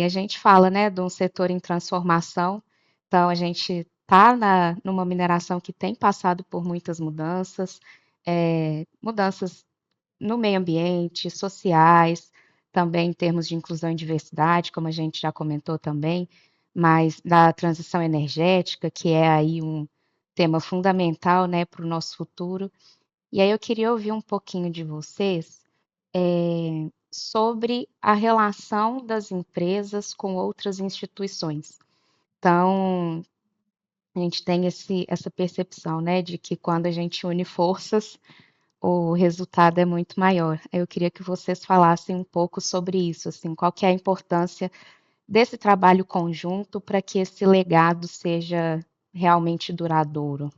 E a gente fala, né, de um setor em transformação, então a gente está numa mineração que tem passado por muitas mudanças, mudanças no meio ambiente, sociais, também em termos de inclusão e diversidade, como a gente já comentou também, mas da transição energética, que é aí um tema fundamental, né, para o nosso futuro. E aí eu queria ouvir um pouquinho de vocês, sobre a relação das empresas com outras instituições. Então, a gente tem essa percepção, né, de que quando a gente une forças, o resultado é muito maior. Eu queria que vocês falassem um pouco sobre isso, assim, qual que é a importância desse trabalho conjunto para que esse legado seja realmente duradouro.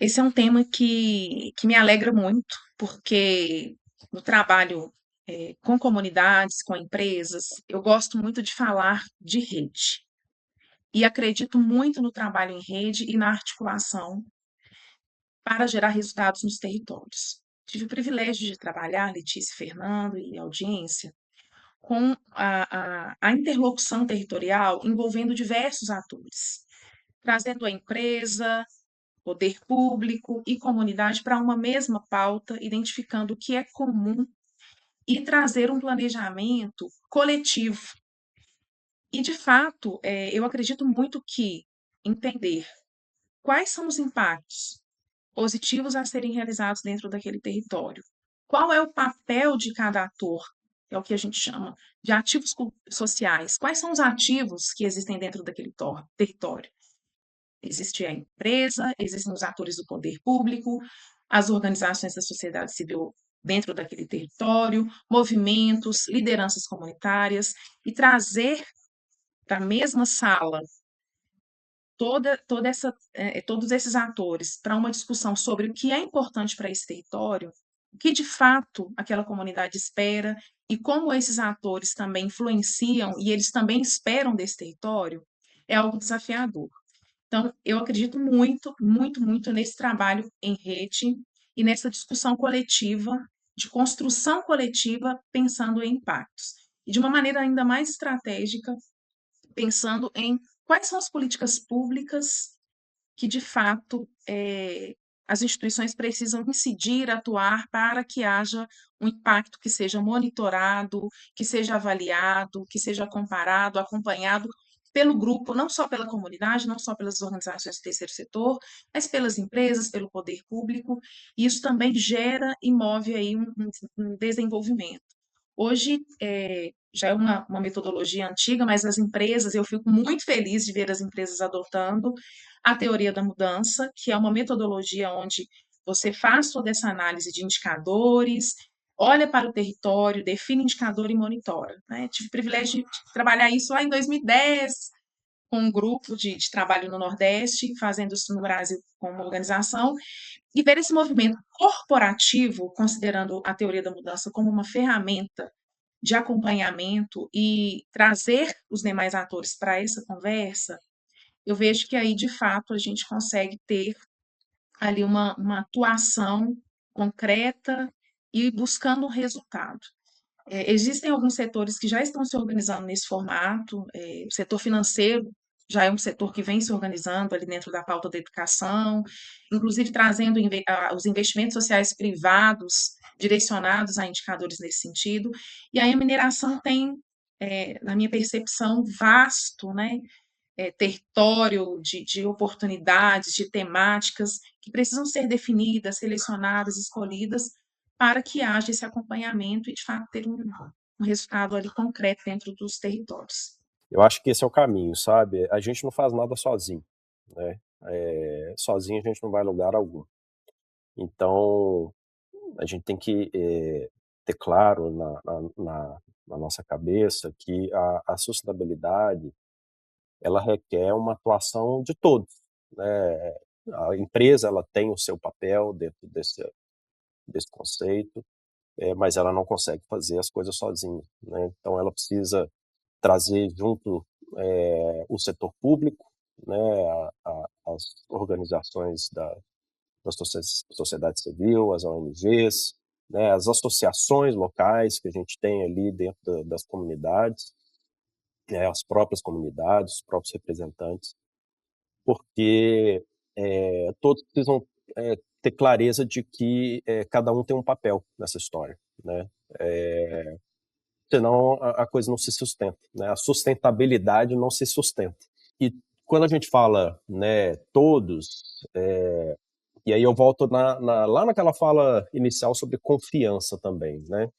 Esse é um tema que me alegra muito, porque no trabalho com comunidades, com empresas, eu gosto muito de falar de rede. E acredito muito no trabalho em rede e na articulação para gerar resultados nos territórios. Tive o privilégio de trabalhar, Letícia, Fernando e audiência, com a interlocução territorial envolvendo diversos atores, trazendo a empresa, poder público e comunidade para uma mesma pauta, identificando o que é comum e trazer um planejamento coletivo. E, de fato, eu acredito muito que entender quais são os impactos positivos a serem realizados dentro daquele território, qual é o papel de cada ator, é o que a gente chama de ativos sociais, quais são os ativos que existem dentro daquele território. Existe a empresa, existem os atores do poder público, as organizações da sociedade civil dentro daquele território, movimentos, lideranças comunitárias, e trazer para a mesma sala todos esses atores para uma discussão sobre o que é importante para esse território, o que de fato aquela comunidade espera e como esses atores também influenciam e eles também esperam desse território, é algo desafiador. Então, eu acredito muito, muito, muito nesse trabalho em rede e nessa discussão coletiva, de construção coletiva, pensando em impactos. E de uma maneira ainda mais estratégica, pensando em quais são as políticas públicas que, de fato, as instituições precisam incidir, atuar para que haja um impacto que seja monitorado, que seja avaliado, que seja comparado, acompanhado pelo grupo, não só pela comunidade, não só pelas organizações do terceiro setor, mas pelas empresas, pelo poder público, e isso também gera e move aí um desenvolvimento. Hoje, já é uma metodologia antiga, mas as empresas, eu fico muito feliz de ver as empresas adotando a teoria da mudança, que é uma metodologia onde você faz toda essa análise de indicadores, olha para o território, define indicador e monitora. Né? Tive o privilégio de trabalhar isso lá em 2010, com um grupo de trabalho no Nordeste, fazendo isso no Brasil com uma organização, e ver esse movimento corporativo, considerando a teoria da mudança como uma ferramenta de acompanhamento e trazer os demais atores para essa conversa, eu vejo que aí, de fato, a gente consegue ter ali uma atuação concreta e buscando um resultado. Existem alguns setores que já estão se organizando nesse formato, o setor financeiro já é um setor que vem se organizando ali dentro da pauta da educação, inclusive trazendo os investimentos sociais privados direcionados a indicadores nesse sentido, e aí a mineração tem, na minha percepção, vasto, né, território de oportunidades, de temáticas que precisam ser definidas, selecionadas, escolhidas, para que haja esse acompanhamento e, de fato, ter um resultado ali concreto dentro dos territórios. Eu acho que esse é o caminho, sabe? A gente não faz nada sozinho, né? Sozinho a gente não vai a lugar algum. Então, a gente tem que ter claro na nossa cabeça que a sustentabilidade, ela requer uma atuação de todos, né? A empresa, ela tem o seu papel dentro desse conceito, mas ela não consegue fazer as coisas sozinha, né? Então, ela precisa trazer junto o setor público, né, as organizações da sociedade civil, as ONGs, né, as associações locais que a gente tem ali dentro das comunidades, as próprias comunidades, os próprios representantes, porque todos precisam ter clareza de que cada um tem um papel nessa história, né? Senão a coisa não se sustenta, né? A sustentabilidade não se sustenta. E quando a gente fala, né, todos, e aí eu volto lá naquela fala inicial sobre confiança também, né?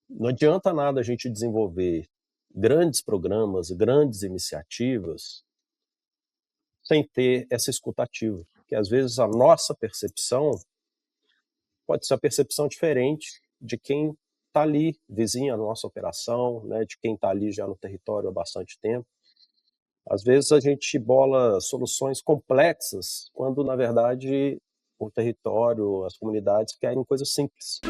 Não adianta nada a gente desenvolver grandes programas, grandes iniciativas, sem ter essa escutativa, que às vezes a nossa percepção pode ser a percepção diferente de quem está ali, vizinho à nossa operação, né, de quem está ali já no território há bastante tempo. Às vezes a gente bola soluções complexas, quando na verdade o território, as comunidades querem coisas simples.